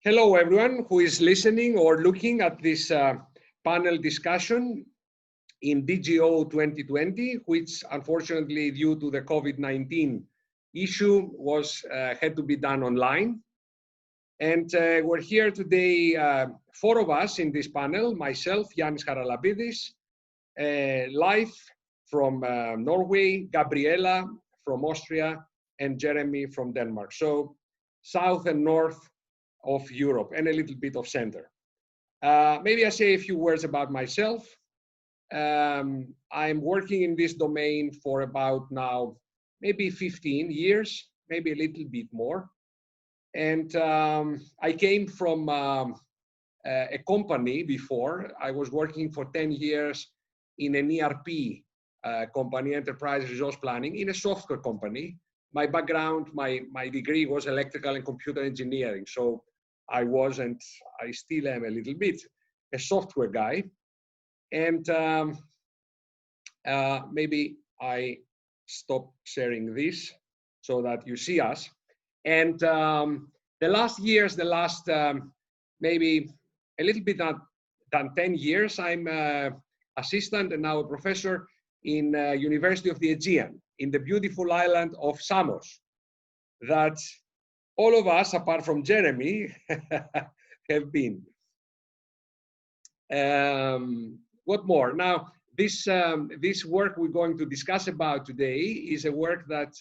Hello, everyone who is listening or looking at this panel discussion in DgO 2020, which unfortunately, due to the COVID-19 issue, had to be done online. And we're here today, four of us in this panel: myself, Yannis Charalabidis, Leif from Norway, Gabriela from Austria, and Jeremy from Denmark. So south and north of Europe and a little bit of center. Maybe I say a few words about myself. I'm working in this domain for about now, maybe 15 years, maybe a little bit more. And I came from a company before. I was working for 10 years in an ERP company, Enterprise Resource Planning, in a software company. My background, my degree was electrical and computer engineering. So I was, and I still am a little bit, a software guy. And maybe I stop sharing this so that you see us. And the last years, maybe a little bit than 10 years, I'm assistant and now a professor in University of the Aegean, in the beautiful island of Samos, that all of us, apart from Jeremy, have been. What more? Now, this work we're going to discuss about today is a work that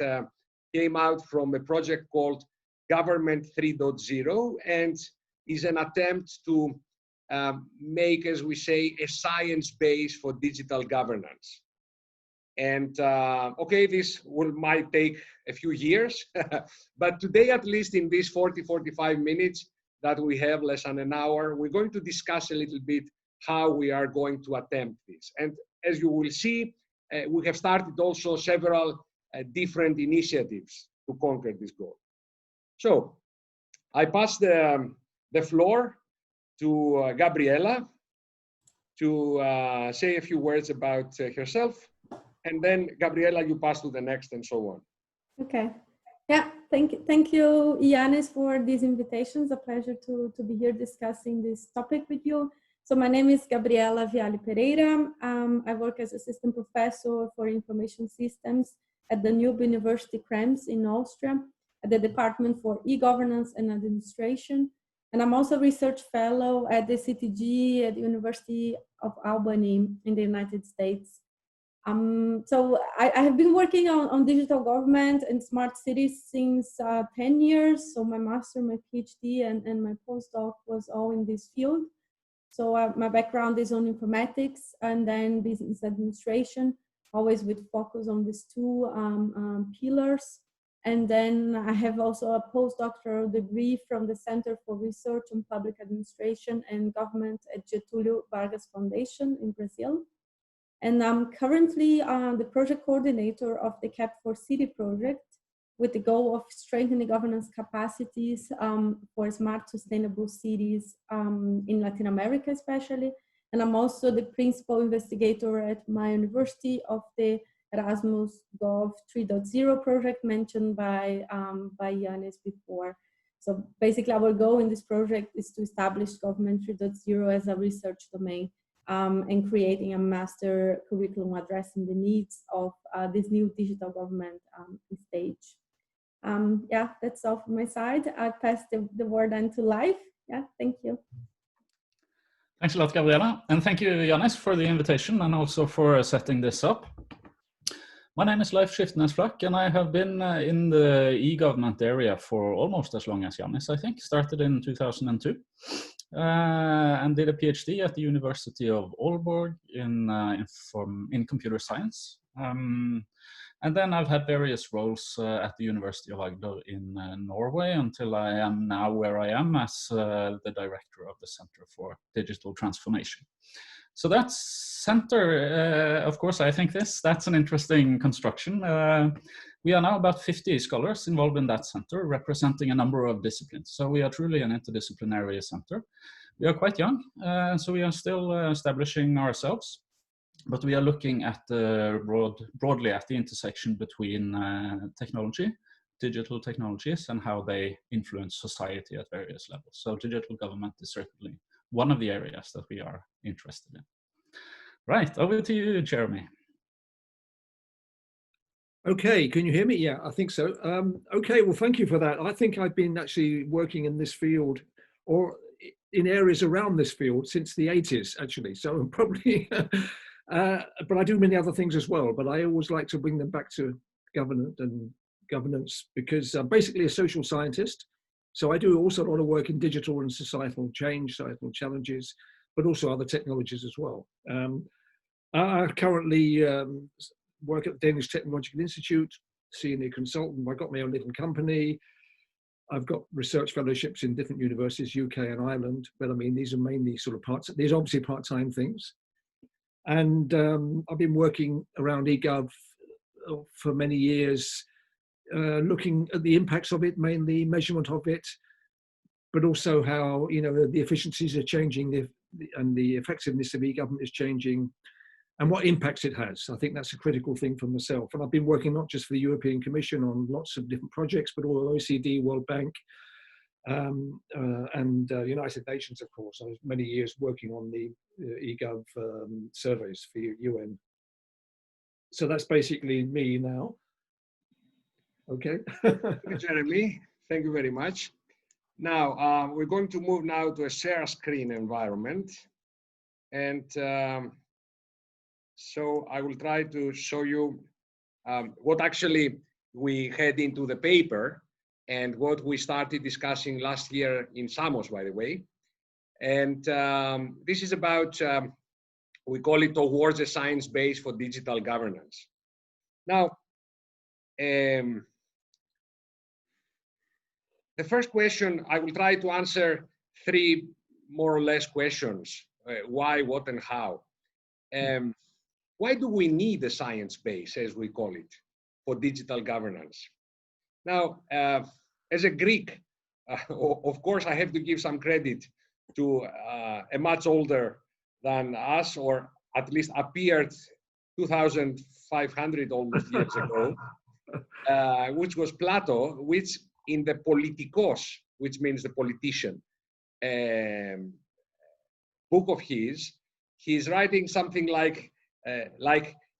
came out from a project called Government 3.0 and is an attempt to make, as we say, a science base for digital governance. And okay, this might take a few years, but today, at least in these 45 minutes that we have, less than an hour, we're going to discuss a little bit how we are going to attempt this. And as you will see, we have started also several different initiatives to conquer this goal. So I pass the floor to Gabriela to say a few words about herself. And then, Gabriela, you pass to the next and so on. Okay. Yeah, thank you, Yannis, for these invitations. A pleasure to be here discussing this topic with you. So my name is Gabriela Viale Pereira. I work as assistant professor for information systems at the Donau-Universität Krems in Austria, at the Department for E-Governance and Administration. And I'm also a research fellow at the CTG at the University of Albany in the United States. So I have been working on digital government and smart cities since 10 years. So my master, my PhD, and my postdoc was all in this field. So my background is on informatics and then business administration, always with focus on these two pillars. And then I have also a postdoctoral degree from the Center for Research on Public Administration and Government at Getúlio Vargas Foundation in Brazil. And I'm currently the project coordinator of the CAP4City project with the goal of strengthening governance capacities for smart, sustainable cities in Latin America, especially. And I'm also the principal investigator at my university of the Erasmus Gov 3.0 project mentioned by Yannis before. So basically our goal in this project is to establish Government 3.0 as a research domain. And creating a master curriculum addressing the needs of this new digital government stage. Yeah, that's all from my side. I'll pass the word on to Leif. Yeah, thank you. Thanks a lot, Gabriela. And thank you, Yannis, for the invitation and also for setting this up. My name is Leif Skiftenes Flak, and I have been in the e-government area for almost as long as Yannis, I think. Started in 2002. And did a PhD at the University of Aalborg in computer science. And then I've had various roles at the University of Agder in Norway until I am now where I am as the director of the Center for Digital Transformation. So that center, of course, I think that's an interesting construction. We are now about 50 scholars involved in that center, representing a number of disciplines. So we are truly an interdisciplinary center. We are quite young, so we are still establishing ourselves, but we are looking at broadly at the intersection between technology, digital technologies and how they influence society at various levels. So digital government is certainly one of the areas that we are interested in. Right, over to you, Jeremy. Okay, can you hear me? Yeah, I think so. Okay, well, thank you for that. I think I've been actually working in this field or in areas around this field since the 80s, actually. So I'm probably, but I do many other things as well. But I always like to bring them back to governance because I'm basically a social scientist. So I do also a lot of work in digital and societal change, societal challenges, but also other technologies as well. I currently work at the Danish Technological Institute, senior consultant. I've got my own little company. I've got research fellowships in different universities, UK and Ireland, but I mean, these are mainly sort of these are obviously part-time things. And I've been working around eGov for many years, looking at the impacts of it, mainly measurement of it, but also how, you know, the efficiencies are changing and the effectiveness of e-government is changing, and what impacts it has. I think that's a critical thing for myself. And I've been working not just for the European Commission on lots of different projects, but all OECD, World Bank, and United Nations, of course. I was many years working on the eGov surveys for UN. So that's basically me now. Okay. Thank you, Jeremy. Thank you very much. Now, we're going to move now to a share screen environment. And so I will try to show you what actually we had into the paper and what we started discussing last year in Samos, by the way. And this is about, we call it towards a science base for digital governance. Now, the first question, I will try to answer three more or less questions, why, what, and how. Why do we need a science base, as we call it, for digital governance? Now, as a Greek, of course, I have to give some credit to a much older than us, or at least appeared 2,500 almost years ago, which was Plato, which in the politikos, which means the politician, book of his, he's writing something like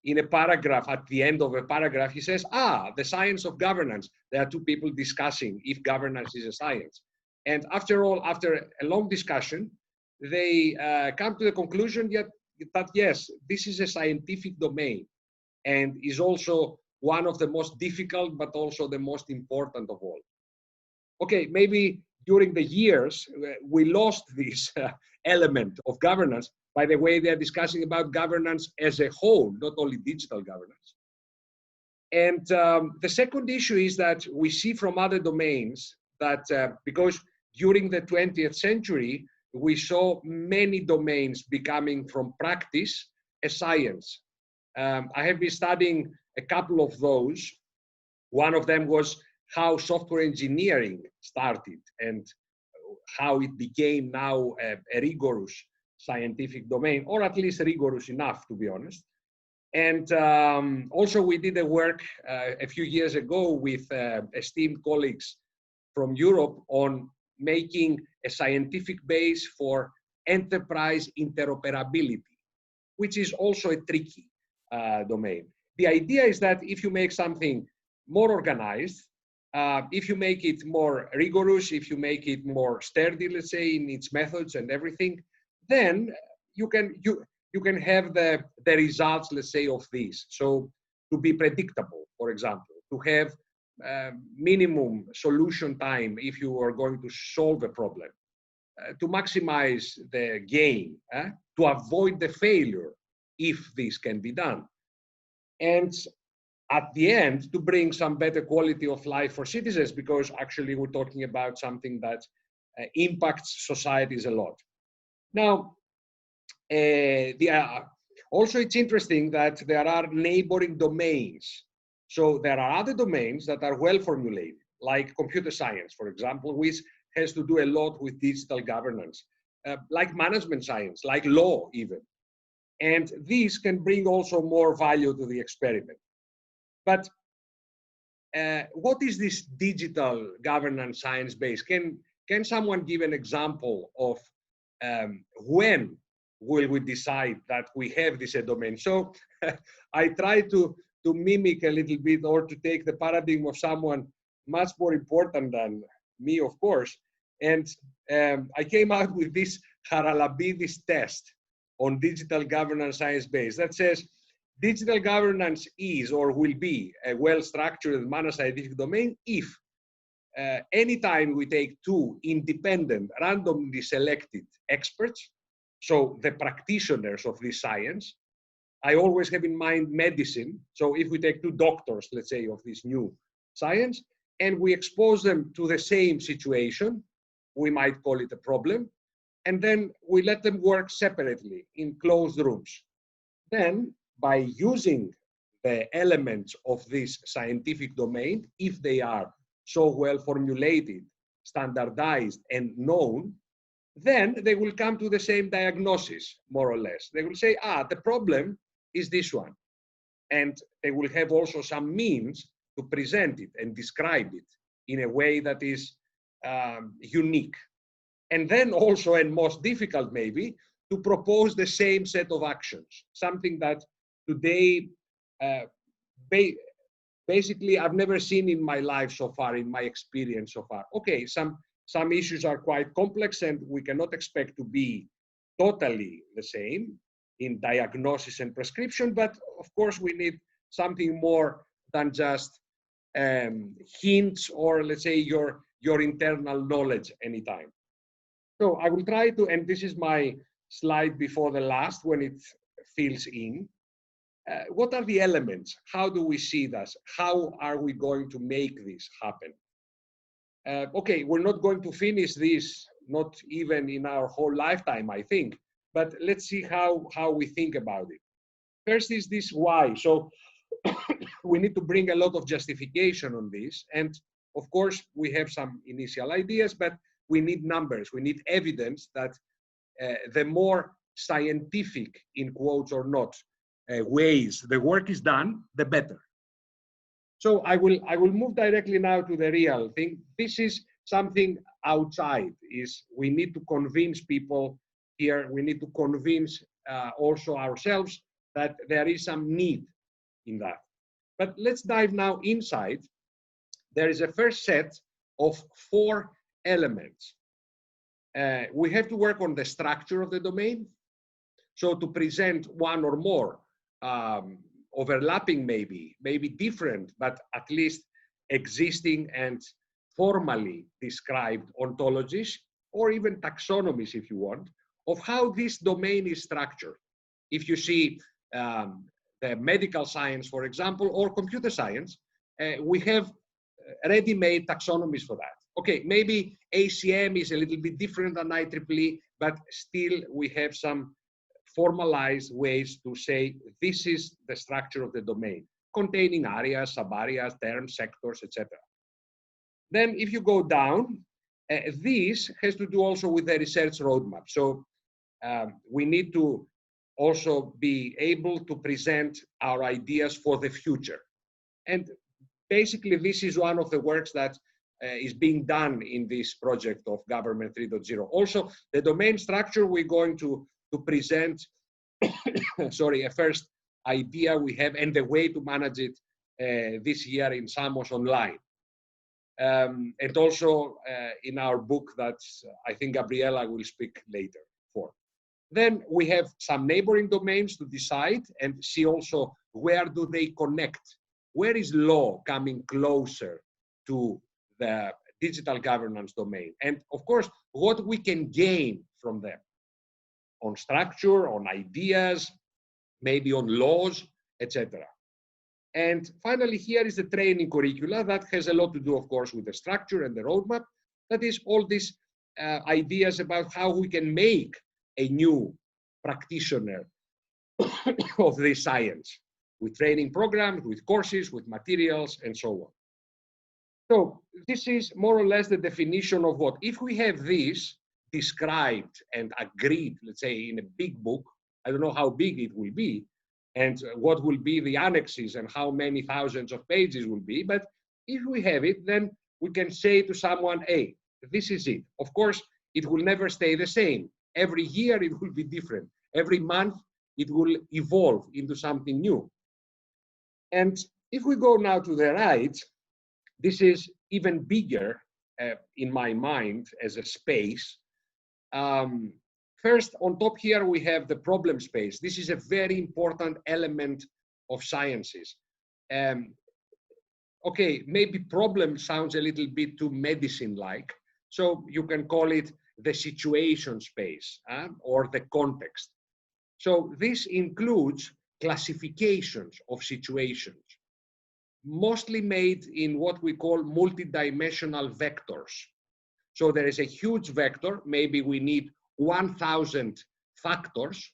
in a paragraph, at the end of a paragraph, he says, the science of governance. There are two people discussing if governance is a science. And after all, after a long discussion, they come to the conclusion that yes, this is a scientific domain and is also one of the most difficult, but also the most important of all. Okay, maybe during the years, we lost this element of governance. By the way, they're discussing about governance as a whole, not only digital governance. And the second issue is that we see from other domains that because during the 20th century, we saw many domains becoming from practice a science. I have been studying a couple of those. One of them was how software engineering started and how it became now a rigorous scientific domain, or at least rigorous enough, to be honest. And also we did a work a few years ago with esteemed colleagues from Europe on making a scientific base for enterprise interoperability, which is also a tricky domain. The idea is that if you make something more organized, if you make it more rigorous, if you make it more sturdy, let's say, in its methods and everything, then you can have the results, let's say, of this. So to be predictable, for example, to have minimum solution time if you are going to solve a problem, to maximize the gain, to avoid the failure if this can be done. And at the end, to bring some better quality of life for citizens, because actually we're talking about something that impacts societies a lot. Now, also it's interesting that there are neighboring domains. So there are other domains that are well formulated, like computer science, for example, which has to do a lot with digital governance, like management science, like law even. And these can bring also more value to the experiment. But what is this digital governance science base? Can someone give an example of when will we decide that we have this domain? So I try to mimic a little bit, or to take the paradigm of someone much more important than me, of course. And I came out with this Charalabidis test on digital governance science base that says digital governance is or will be a well-structured and managed scientific domain if anytime we take two independent, randomly selected experts, so the practitioners of this science. I always have in mind medicine. So if we take two doctors, let's say, of this new science, and we expose them to the same situation, we might call it a problem, and then we let them work separately in closed rooms. Then, by using the elements of this scientific domain, if they are so well formulated, standardized, and known, then they will come to the same diagnosis, more or less. They will say, the problem is this one. And they will have also some means to present it and describe it in a way that is unique. And then also, and most difficult maybe, to propose the same set of actions, something that today, basically, I've never seen in my life so far, in my experience so far. Okay, some issues are quite complex and we cannot expect to be totally the same in diagnosis and prescription, but of course we need something more than just hints or, let's say, your internal knowledge anytime. So I will try to, and this is my slide before the last when it fills in. What are the elements? How do we see this? How are we going to make this happen? Okay, we're not going to finish this, not even in our whole lifetime, I think, but let's see how we think about it. First is this why. So we need to bring a lot of justification on this. And of course, we have some initial ideas, but we need numbers. We need evidence that the more scientific, in quotes or not, ways the work is done, the better. So I will move directly now to the real thing. This is something outside. Is we need to convince people here. We need to convince also ourselves that there is some need in that. But let's dive now inside. There is a first set of 4 elements. We have to work on the structure of the domain. So to present one or more overlapping, maybe different, but at least existing and formally described ontologies, or even taxonomies, if you want, of how this domain is structured. If you see the medical science, for example, or computer science, we have ready-made taxonomies for that. Okay, maybe ACM is a little bit different than IEEE, but still we have some formalized ways to say this is the structure of the domain, containing areas, sub-areas, terms, sectors, etc. Then if you go down, this has to do also with the research roadmap. So we need to also be able to present our ideas for the future. And basically, this is one of the works that is being done in this project of Government 3.0. Also, the domain structure, we're going to present, sorry, a first idea we have and the way to manage it this year in Samos Online. And also in our book that I think Gabriela will speak later for. Then we have some neighboring domains to decide and see also where do they connect. Where is law coming closer to the digital governance domain? And of course, what we can gain from them on structure, on ideas, maybe on laws, etc. And finally, here is the training curricula that has a lot to do, of course, with the structure and the roadmap. That is all these ideas about how we can make a new practitioner of this science with training programs, with courses, with materials, and so on. So this is more or less the definition of what. If we have this described and agreed, let's say, in a big book, I don't know how big it will be, and what will be the annexes and how many thousands of pages will be, but if we have it, then we can say to someone, hey, this is it. Of course, it will never stay the same. Every year it will be different. Every month it will evolve into something new. And if we go now to the right, this is even bigger in my mind as a space. First, on top here, we have the problem space. This is a very important element of sciences. Okay, maybe problem sounds a little bit too medicine-like, so you can call it the situation space or the context. So this includes classifications of situations, mostly made in what we call multidimensional vectors. So there is a huge vector, maybe we need 1,000 factors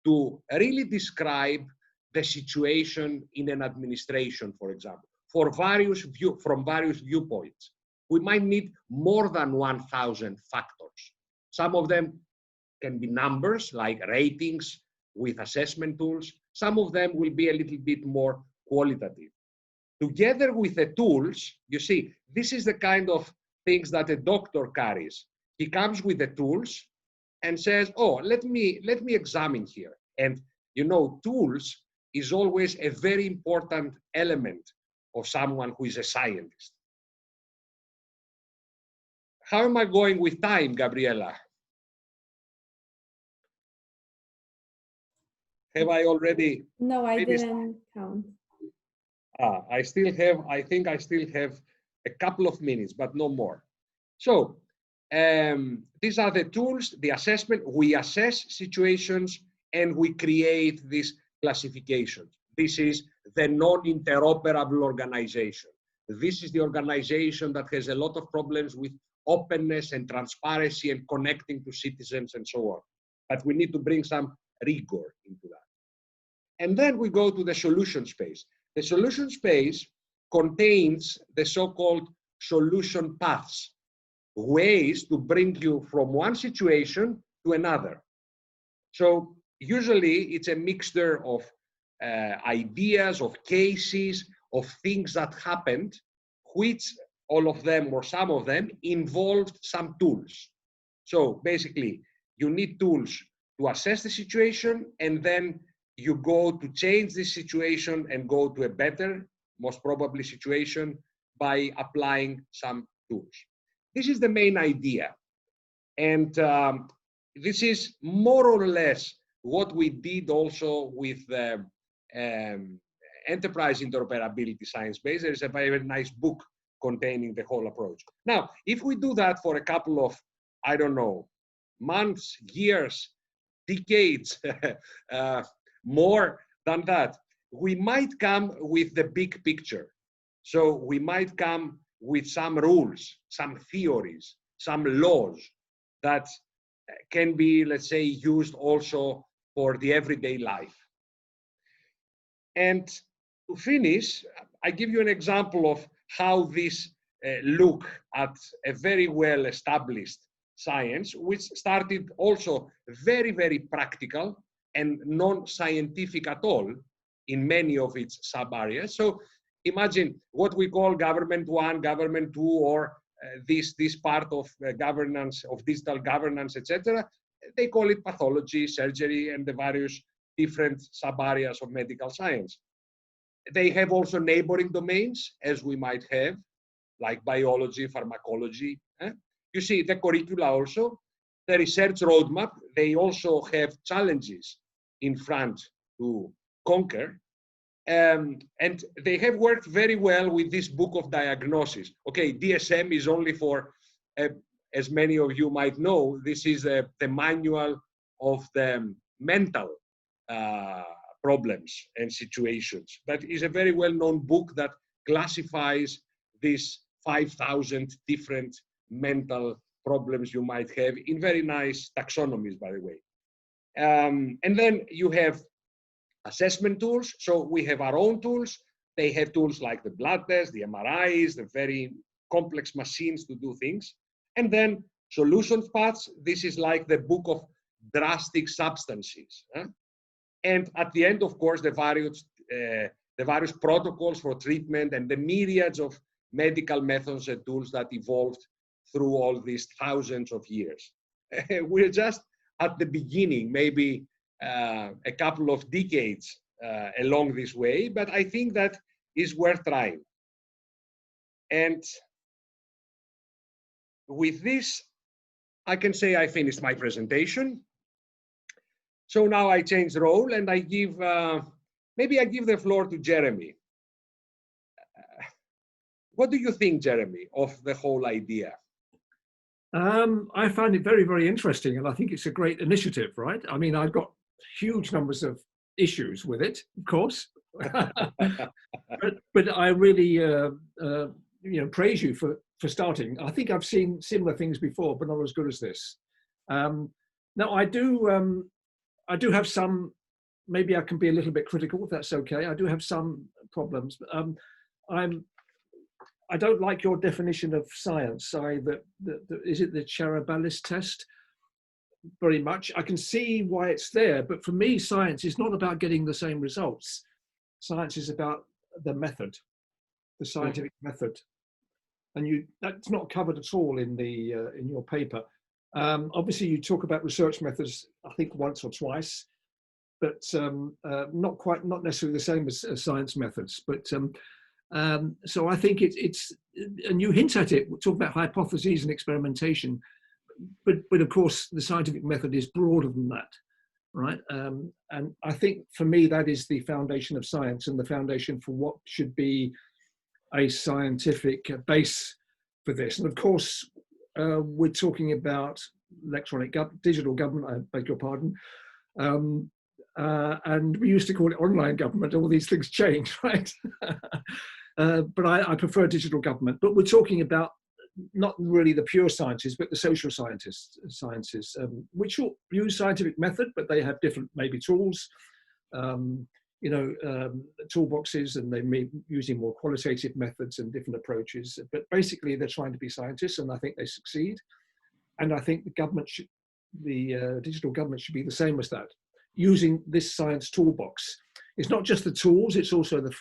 to really describe the situation in an administration, for example, from various viewpoints. We might need more than 1,000 factors. Some of them can be numbers like ratings with assessment tools. Some of them will be a little bit more qualitative. Together with the tools, you see, this is the kind of things that a doctor carries. He comes with the tools and says, oh, let me examine here. And you know, tools is always a very important element of someone who is a scientist. How am I going with time, Gabriela? Have I already? No, I didn't count. I think I still have a couple of minutes, but no more. So these are the tools, the assessment. We assess situations and we create these classifications. This is the non-interoperable organization. This is the organization that has a lot of problems with openness and transparency and connecting to citizens and so on. But we need to bring some rigor into that. And then we go to the solution space. The solution space contains the so-called solution paths, ways to bring you from one situation to another. So usually it's a mixture of ideas, of cases, of things that happened, which all of them or some of them involved some tools. So basically, you need tools to assess the situation, and then you go to change this situation and go to a better, most probably situation by applying some tools. This is the main idea. And this is more or less what we did also with the enterprise interoperability science base. There is a very, very nice book containing the whole approach. Now, if we do that for a couple of, I don't know, months, years, decades, more than that, we might come with the big picture. So we might come with some rules, some theories, some laws that can be, let's say, used also for the everyday life. And to finish, I give you an example of how this look at a very well-established science, which started also very, very practical and non-scientific at all in many of its sub-areas. So imagine what we call government 1, government 2, or this part of governance, of digital governance, etc. They call it pathology, surgery, and the various different sub-areas of medical science. They have also neighboring domains, as we might have, like biology, pharmacology. You see the curricula also, the research roadmap, they also have challenges in front to conquer. And they have worked very well with this book of diagnosis. Okay, DSM is only for, as many of you might know, this is the manual of the mental problems and situations. But it's a very well-known book that classifies these 5,000 different mental problems you might have in very nice taxonomies, by the way. And then you have assessment tools. So we have our own tools. They have tools like the blood test, the MRIs, the very complex machines to do things. And then solution paths. This is like the book of drastic substances. And at the end, of course, the various protocols for treatment and the myriads of medical methods and tools that evolved through all these thousands of years. We're just at the beginning, maybe a couple of decades along this way, but I think that is worth trying. And with this, I can say I finished my presentation. So now I change role and I give, maybe I give the floor to Jeremy. What do you think, Jeremy, of the whole idea? I find it very, very interesting, and I think it's a great initiative, right? I mean, I've got huge numbers of issues with it, of course, but I really, praise you for starting. I think I've seen similar things before, but not as good as this. Now, I do have some. Maybe I can be a little bit critical, if that's okay. I do have some problems. I don't like your definition of science. Is it the Charalabidis test? Very much. I can see why it's there, but for me, science is not about getting the same results. Science is about the method, the scientific method, and that's not covered at all in your paper. Obviously, you talk about research methods, I think once or twice, but not necessarily the same as science methods. But so I think it's, and you hint at it, talk about hypotheses and experimentation, but of course the scientific method is broader than that, right? And I think for me that is the foundation of science and the foundation for what should be a scientific base for this. And of course, we're talking about digital government, I beg your pardon. And we used to call it online government. All these things change, right? But I prefer digital government. But we're talking about not really the pure sciences, but the social sciences, which will use scientific method, but they have different maybe tools, toolboxes, and they may be using more qualitative methods and different approaches. But basically, they're trying to be scientists, and I think they succeed. And I think the digital government should be the same as that, using this science toolbox. It's not just the tools; it's also the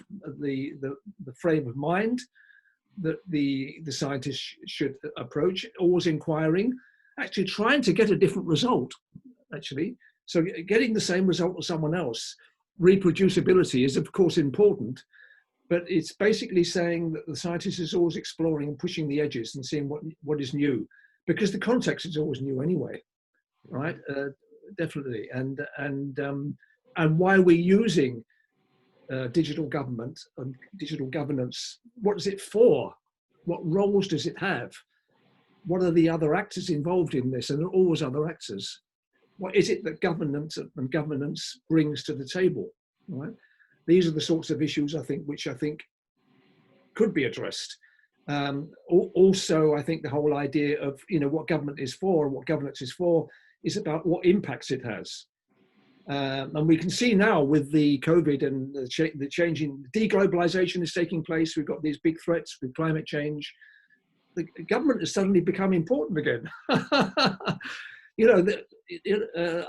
frame of mind that the scientists should approach. Always inquiring, actually trying to get a different result. Actually, so getting the same result as someone else. Reproducibility is of course important, but it's basically saying that the scientist is always exploring and pushing the edges and seeing what is new, because the context is always new anyway, right? Definitely. And why we're using digital government and digital governance. What is it for? What roles does it have? What are the other actors involved in this? And there are always other actors. What is it that governance brings to the table? Right? These are the sorts of issues which I think could be addressed. Also, I think the whole idea of what government is for and what governance is for is about what impacts it has. And we can see now with the COVID and the changing, deglobalization is taking place. We've got these big threats with climate change. The government has suddenly become important again. I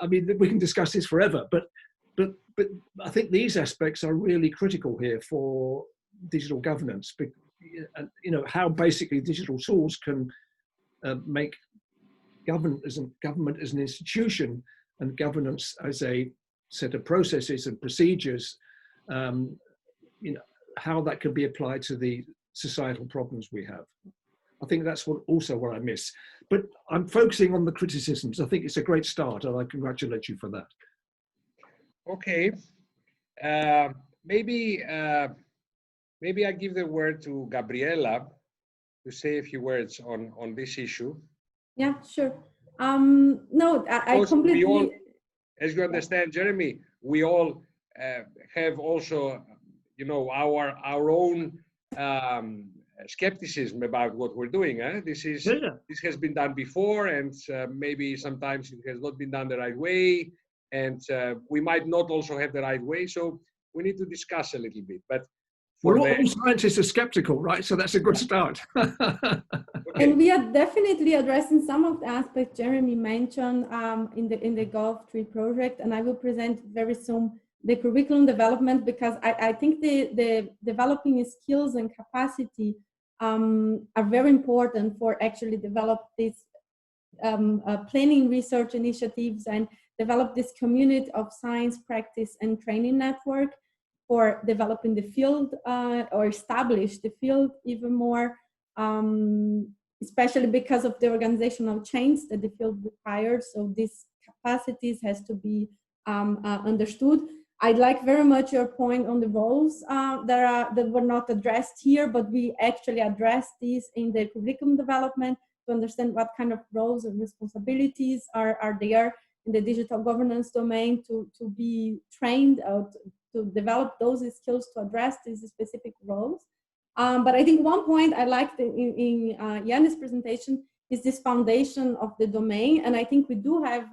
mean, we can discuss this forever, but I think these aspects are really critical here for digital governance. How basically digital tools can make government as an institution and governance as a set of processes and procedures, how that can be applied to the societal problems we have. I think that's what I miss. But I'm focusing on the criticisms. I think it's a great start, and I congratulate you for that. Okay. Maybe I give the word to Gabriela to say a few words on this issue. Yeah, sure. No, I completely. As you understand, Jeremy, we all have also, our own skepticism about what we're doing. This has been done before, and maybe sometimes it has not been done the right way, and we might not also have the right way. So we need to discuss a little bit. But all scientists are skeptical, right? So that's a good start. Okay. And we are definitely addressing some of the aspects Jeremy mentioned in the Gov3 project, and I will present very soon the curriculum development, because I think the developing skills and capacity are very important for actually develop these planning research initiatives and develop this community of science, practice, and training network for developing the field or establish the field even more, especially because of the organizational change that the field requires. So these capacities has to be understood. I'd like very much your point on the roles that were not addressed here, but we actually addressed these in the curriculum development to understand what kind of roles and responsibilities are there in the digital governance domain to be trained to develop those skills to address these specific roles. But I think one point I liked in Yannis' presentation is this foundation of the domain. And I think we do have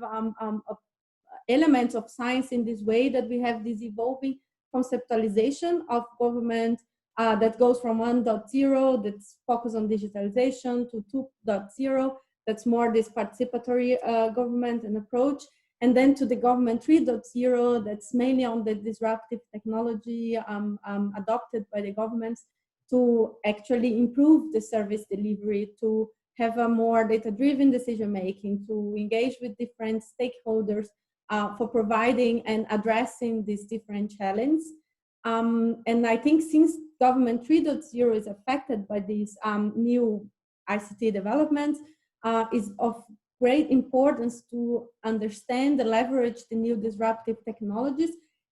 elements of science in this way, that we have this evolving conceptualization of government that goes from 1.0, that's focused on digitalization, to 2.0, that's more this participatory government and approach, and then to the government 3.0, that's mainly on the disruptive technology adopted by the governments to actually improve the service delivery, to have a more data-driven decision-making, to engage with different stakeholders for providing and addressing these different challenges. And I think since government 3.0 is affected by these new ICT developments, is of great importance to understand and leverage the new disruptive technologies,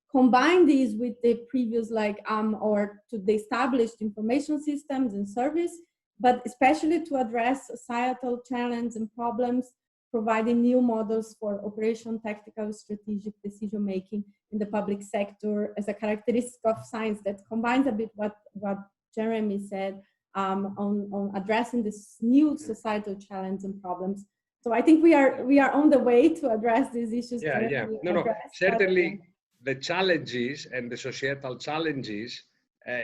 combine these with the previous or to the established information systems and service, but especially to address societal challenges and problems, providing new models for operation, tactical, strategic decision-making in the public sector as a characteristic of science that combines a bit what Jeremy said on addressing this new societal challenge and problems. So I think we are on the way to address these issues. Certainly the challenges and the societal challenges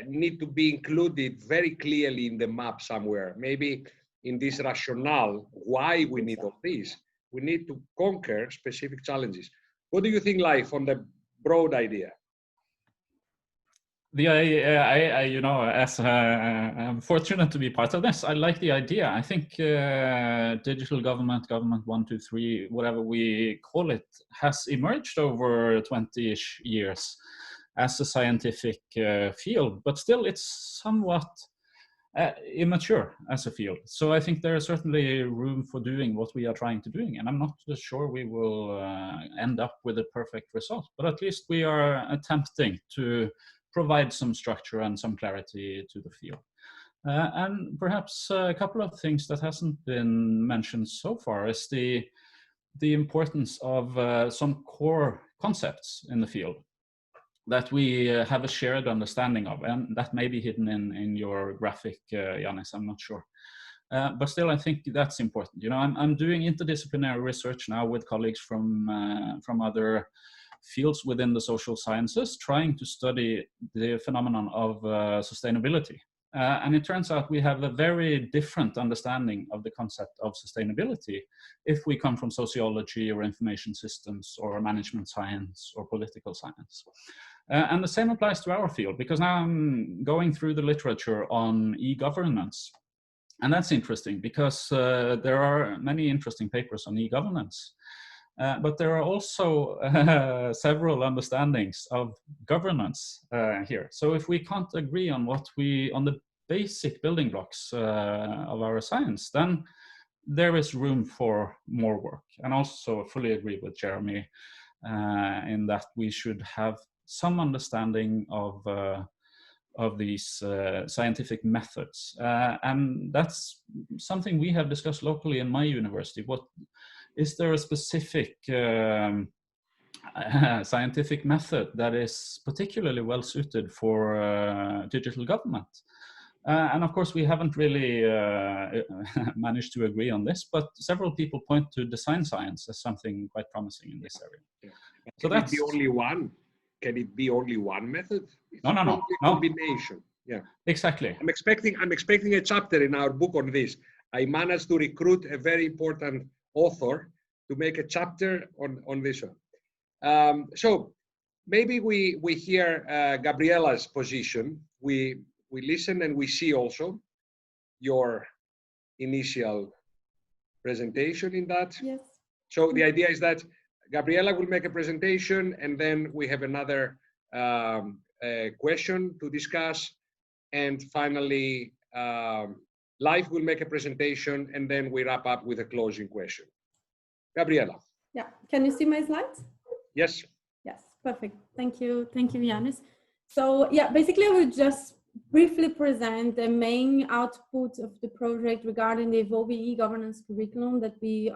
need to be included very clearly in the map somewhere. Maybe in this rationale, why we need all this. We need to conquer specific challenges. What do you think, Leif, on the broad idea? I'm fortunate to be part of this. I like the idea. I think digital government 1, 2, 3, whatever we call it, has emerged over 20-ish years as a scientific field, but still it's somewhat immature as a field. So I think there is certainly room for doing what we are trying to do, and I'm not sure we will end up with a perfect result, but at least we are attempting to provide some structure and some clarity to the field. And perhaps a couple of things that hasn't been mentioned so far is the importance of some core concepts in the field that we have a shared understanding of, and that may be hidden in your graphic, Yannis, I'm not sure. But still, I think that's important. You know, I'm doing interdisciplinary research now with colleagues from other fields within the social sciences, trying to study the phenomenon of sustainability. And it turns out we have a very different understanding of the concept of sustainability if we come from sociology or information systems or management science or political science. And the same applies to our field, because now I'm going through the literature on e-governance. And that's interesting because there are many interesting papers on e-governance. But there are also several understandings of governance here. So if we can't agree on on the basic building blocks of our science, then there is room for more work. And also fully agree with Jeremy in that we should have some understanding of these scientific methods. And that's something we have discussed locally in my university. Is there a specific scientific method that is particularly well suited for digital government? And of course, we haven't really managed to agree on this, but several people point to design science as something quite promising in this area. Yeah. So that's the only one. Can it be only one method? It's no. Combination. Yeah. Exactly. I'm expecting a chapter in our book on this. I managed to recruit a very important author to make a chapter on this one. So maybe we hear Gabriela's position. We listen and we see also. your initial presentation in that? Yes. So the idea is that Gabriela will make a presentation, and then we have another question to discuss. And finally, Leif will make a presentation, and then we wrap up with a closing question. Gabriela. Yeah, can you see my slides? Yes. Yes, perfect. Thank you, Yannis. So yeah, basically I will just briefly present the main outputs of the project regarding the evolving e-governance curriculum that we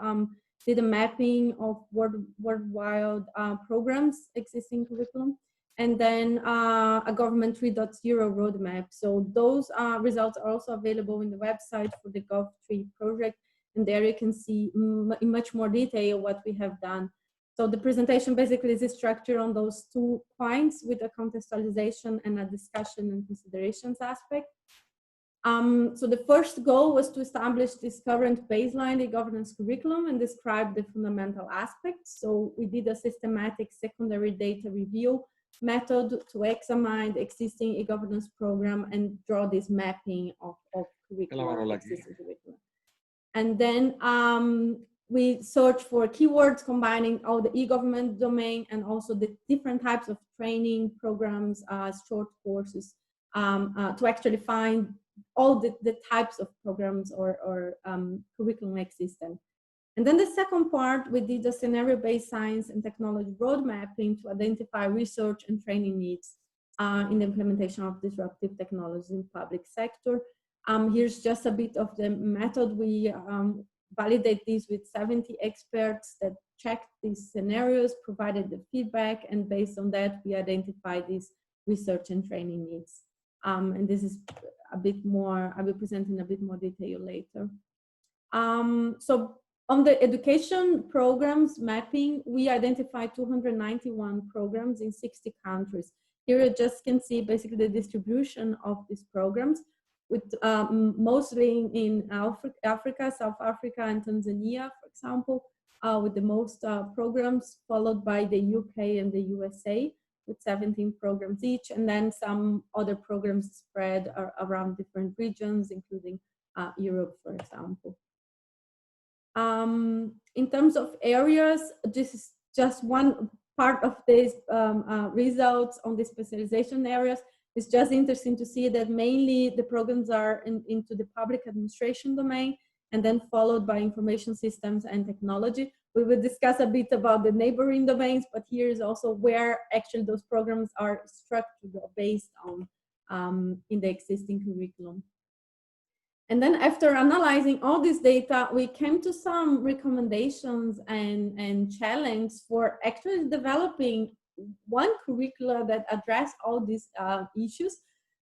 did a mapping of worldwide programs, existing curriculum, and then a government 3.0 roadmap. So those results are also available in the website for the Gov3 project, and there you can see in much more detail what we have done. So the presentation basically is structured on those 2 points with a contextualization and a discussion and considerations aspect. So the first goal was to establish this current baseline e-governance curriculum and describe the fundamental aspects. So we did a systematic secondary data review method to examine the existing e-governance program and draw this mapping of curriculum, existing curriculum. And then we search for keywords combining all the e-government domain and also the different types of training programs, short courses, to actually find all the types of programs or curriculum existent. And then the second part, we did a scenario-based science and technology road mapping to identify research and training needs in the implementation of disruptive technologies in public sector. Here's just a bit of the method. We validate these with 70 experts that checked these scenarios, provided the feedback, and based on that, we identified these research and training needs. And this is a bit more, I will present in a bit more detail later. So on the education programs mapping, we identified 291 programs in 60 countries. Here you just can see basically the distribution of these programs, with mostly in Africa, South Africa and Tanzania, for example, with the most programs, followed by the UK and the USA with 17 programs each, and then some other programs spread around different regions, including Europe, for example. In terms of areas, this is just one part of these results on the specialization areas. It's just interesting to see that mainly the programs are into the public administration domain, and then followed by information systems and technology. We will discuss a bit about the neighboring domains, but here is also where actually those programs are structured or based on in the existing curriculum. And then after analyzing all this data, we came to some recommendations and challenge for actually developing one curricula that address all these issues.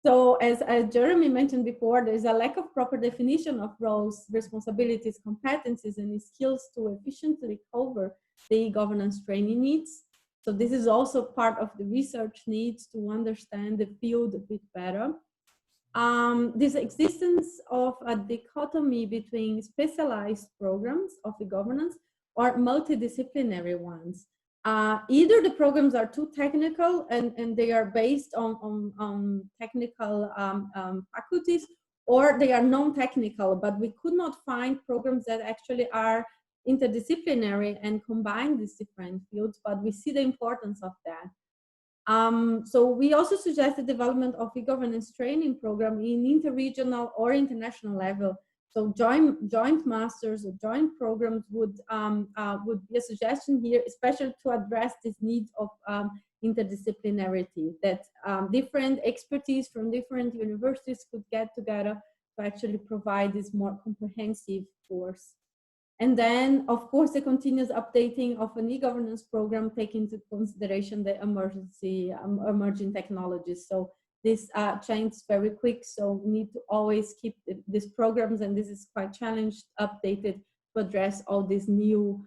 So as Jeremy mentioned before, there's a lack of proper definition of roles, responsibilities, competencies, and skills to efficiently cover the governance training needs. So this is also part of the research needs to understand the field a bit better. This existence of a dichotomy between specialized programs of the governance or multidisciplinary ones. Either the programs are too technical and they are based on technical faculties, or they are non-technical, but we could not find programs that actually are interdisciplinary and combine these different fields, but we see the importance of that. So we also suggest the development of a governance training program in interregional or international level. So joint masters or joint programs would be a suggestion here, especially to address this need of interdisciplinarity, that different expertise from different universities could get together to actually provide this more comprehensive course. And then, of course, the continuous updating of an e-governance program taking into consideration the emerging technologies. So this changes very quick, so we need to always keep these programs, and this is quite challenged, updated to address all these new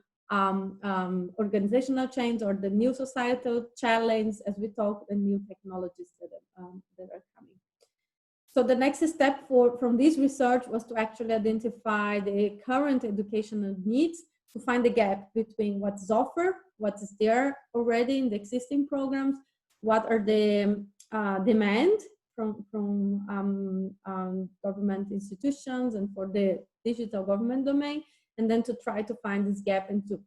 organizational change or the new societal challenge, as we talk, the new technologies that are coming. So the next step from this research was to actually identify the current educational needs, to find the gap between what's offered, what is there already in the existing programs, what are the demand from government institutions and for the digital government domain, and then to try to find this gap and to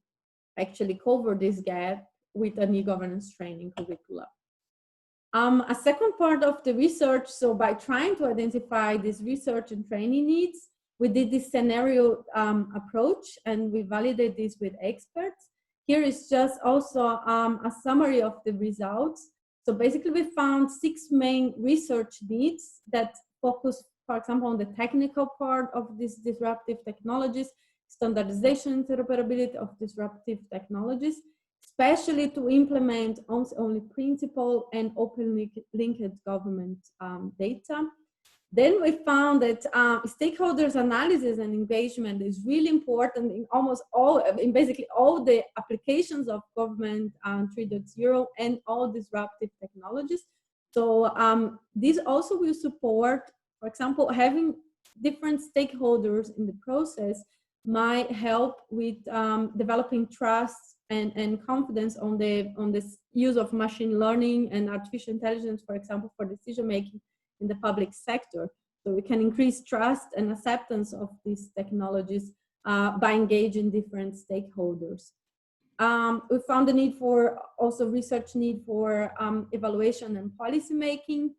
actually cover this gap with an e-governance training curricula. A second part of the research, so by trying to identify these research and training needs, we did this scenario approach, and we validate this with experts. Here is just also a summary of the results. So basically we found 6 main research needs that focus, for example, on the technical part of these disruptive technologies, standardization, interoperability of disruptive technologies, especially to implement only principle and open linked government data. Then we found that stakeholders analysis and engagement is really important in almost all, in basically all the applications of government 3.0 and all disruptive technologies. So this also will support, for example, having different stakeholders in the process might help with developing trust and confidence on this use of machine learning and artificial intelligence, for example, for decision making in the public sector. So we can increase trust and acceptance of these technologies by engaging different stakeholders. We found the need for also research need for evaluation and policy making,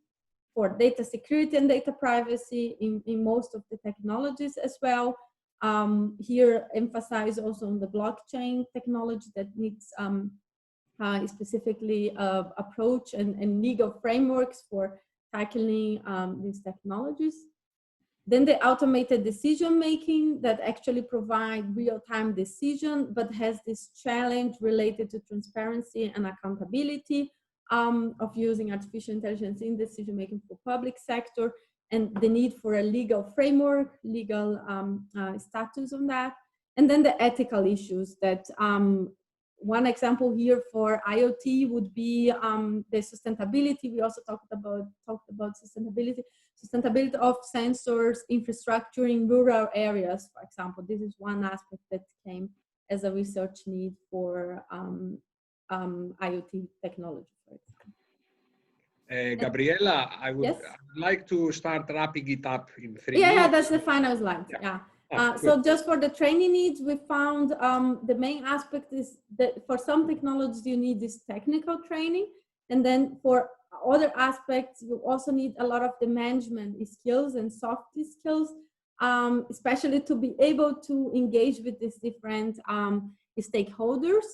for data security and data privacy in most of the technologies as well. Here emphasize also on the blockchain technology that needs specifically approach and legal frameworks for tackling these technologies. Then the automated decision making that actually provide real-time decision, but has this challenge related to transparency and accountability of using artificial intelligence in decision making for public sector, and the need for a legal framework, legal status on that. And then the ethical issues that one example here for IoT would be the sustainability. We also talked about sustainability of sensors, infrastructure in rural areas, for example. This is one aspect that came as a research need for IoT technology, for example. Gabriela, I would Yes? like to start wrapping it up in 3 minutes. Yeah, that's the final slide. Yeah. So just for the training needs, we found the main aspect is that for some technologies you need this technical training, and then for other aspects you also need a lot of the management skills and soft skills, especially to be able to engage with these different stakeholders.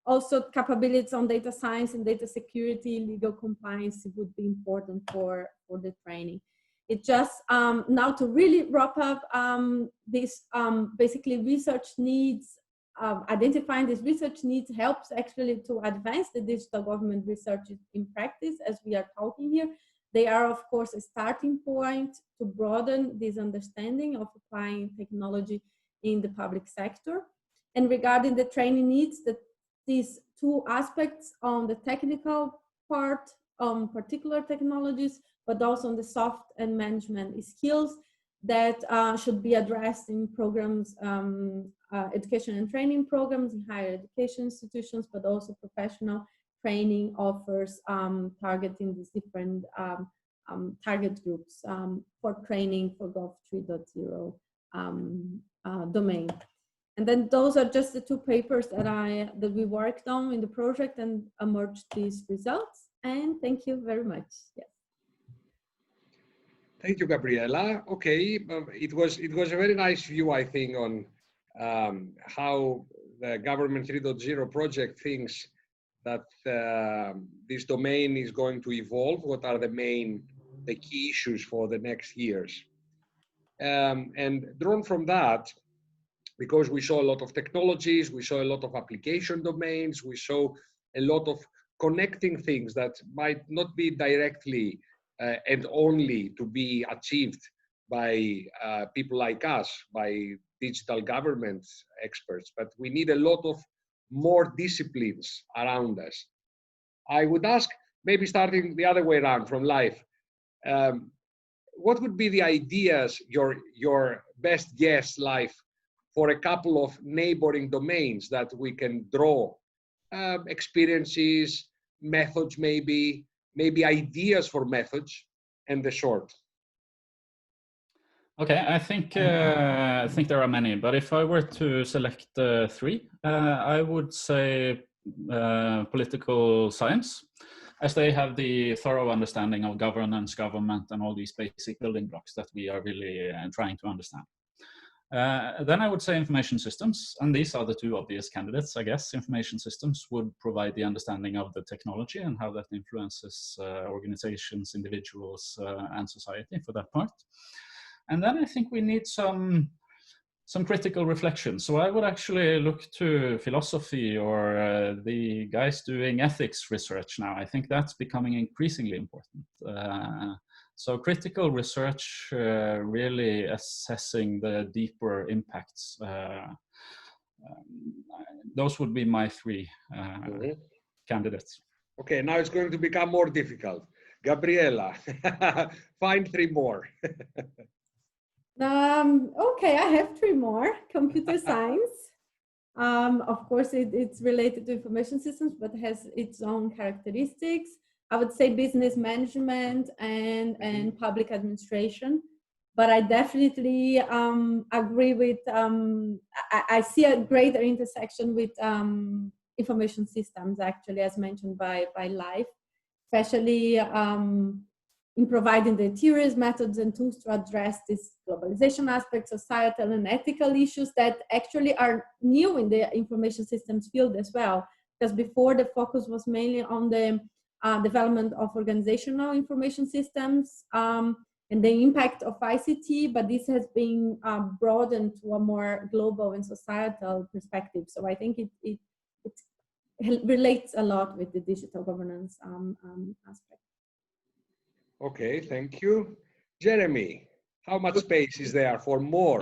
Also capabilities on data science and data security, legal compliance would be important for the training. It just now to really wrap up this basically research needs, identifying these research needs helps actually to advance the digital government research in practice as we are talking here. They are of course a starting point to broaden this understanding of applying technology in the public sector. And regarding the training needs, that these 2 aspects on the technical part, particular technologies, but also on the soft and management skills that should be addressed in programs, education and training programs in higher education institutions, but also professional training offers targeting these different target groups for training for Gov 3.0 domain. And then those are just the 2 papers that we worked on in the project and emerged these results. And thank you very much. Yes. Thank you, Gabriela. Okay, it was a very nice view, I think, on how the Government 3.0 project thinks that this domain is going to evolve. What are the key issues for the next years? And drawn from that, because we saw a lot of technologies, we saw a lot of application domains, we saw a lot of connecting things that might not be directly and only to be achieved by people like us, by digital government experts, but we need a lot of more disciplines around us. I would ask, maybe starting the other way around from Leif, what would be the ideas, your best guess, Leif, for a couple of neighboring domains that we can draw experiences, methods maybe, maybe ideas for methods, and the short. Okay, I think there are many, but if I were to select three, I would say political science, as they have the thorough understanding of governance, government, and all these basic building blocks that we are really trying to understand. Then I would say information systems, and these are the two obvious candidates, I guess. Information systems would provide the understanding of the technology and how that influences organizations, individuals, and society for that part. And then I think we need some critical reflection. So I would actually look to philosophy or the guys doing ethics research now. I think that's becoming increasingly important. So critical research, really assessing the deeper impacts. Those would be my three candidates. Okay, now it's going to become more difficult. Gabriela, find three more. Okay, I have three more. Computer science. Of course, it's related to information systems, but has its own characteristics. I would say business management and public administration. But I definitely agree with, I see a greater intersection with information systems, actually, as mentioned by Leif, especially in providing the theories, methods, and tools to address this globalization aspect, societal and ethical issues that actually are new in the information systems field as well. Because before, the focus was mainly on the development of organizational information systems and the impact of ICT, but this has been broadened to a more global and societal perspective. So I think it relates a lot with the digital governance aspect. Okay, thank you. Jeremy, how much space is there for more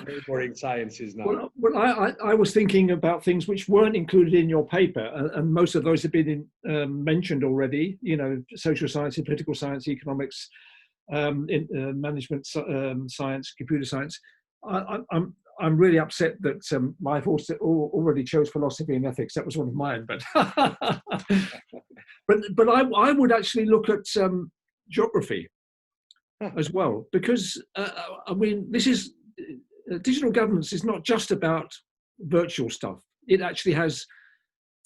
neighboring sciences now? Well, I was thinking about things which weren't included in your paper, and most of those have been mentioned already. You know, social science, political science, economics, management science, computer science. I'm really upset that Leif already chose philosophy and ethics. That was one of mine, but but I would actually look at geography as well, because I mean, this is digital governance is not just about virtual stuff. It actually has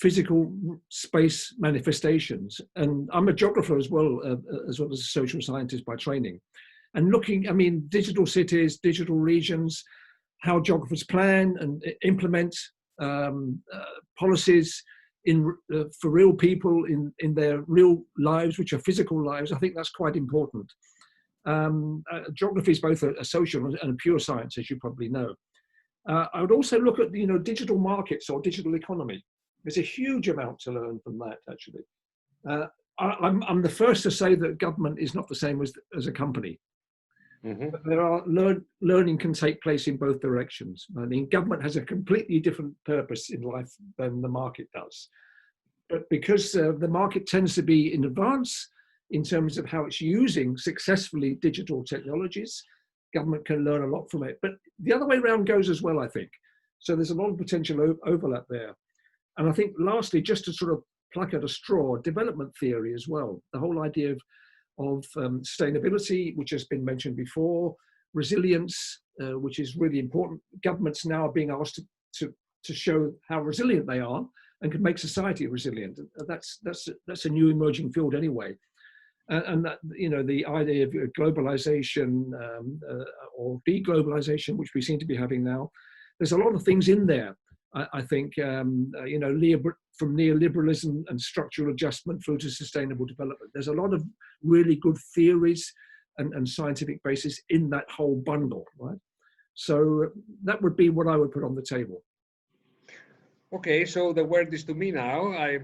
physical space manifestations, and I'm a geographer as well as a social scientist by training. And looking, I mean, digital cities, digital regions, how geographers plan and implement policies for real people in their real lives, which are physical lives. I think that's quite important. Geography is both a social and a pure science, as you probably know. I would also look at digital markets or digital economy. There's a huge amount to learn from that, actually. I'm the first to say that government is not the same as a company. Mm-hmm. But there are learning can take place in both directions. I mean, government has a completely different purpose in life than the market does. But because the market tends to be in advance in terms of how it's using successfully digital technologies, government can learn a lot from it. But the other way around goes as well, I think. So there's a lot of potential overlap there. And I think lastly, just to sort of pluck at a straw, development theory as well. The whole idea of sustainability, which has been mentioned before, resilience, which is really important. Governments now are being asked to show how resilient they are and can make society resilient. That's a new emerging field anyway. And that, the idea of globalization or deglobalization, which we seem to be having now, there's a lot of things in there. I think, from neoliberalism and structural adjustment through to sustainable development. There's a lot of really good theories and scientific basis in that whole bundle, right? So that would be what I would put on the table. Okay, so the word is to me now. I